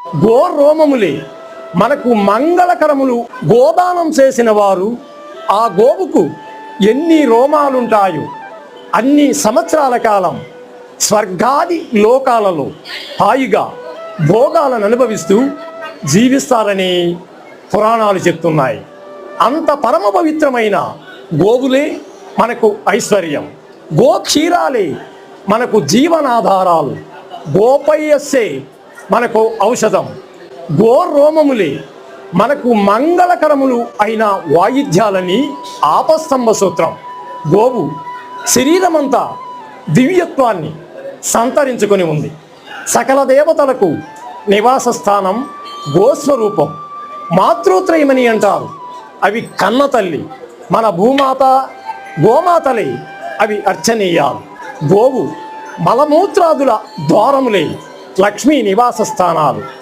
Go రోమములే మనకు మంగళకరములు. గోదానం చేసిన వారు ఆ గోవుకు ఎన్ని రోమాలుంటాయో అన్ని సంవత్సరాల కాలం స్వర్గాది లోకాలలో హాయిగా భోగాలను అనుభవిస్తూ జీవిస్తారని పురాణాలు చెప్తున్నాయి. అంత పరమ పవిత్రమైన గోవులే మనకు ఐశ్వర్యం. గోక్షీరాలే మనకు జీవనాధారాలు. గోపయస్సే మనకు ఔషధం. గోరోమములే మనకు మంగళకరములు అయిన వాయిద్యాలని ఆపస్తంభ సూత్రం. గోవు శరీరమంతా దివ్యత్వాన్ని సంతరించుకొని ఉంది. సకల దేవతలకు నివాస స్థానం గోస్వరూపం. మాతృత్రయమని అంటారు. అవి కన్న తల్లి. మన భూమాత గోమాతలే అవి అర్చనీయాలు. గోవు మలమూత్రాదుల ద్వారములే లక్ష్మీ నివాస స్థానాలు.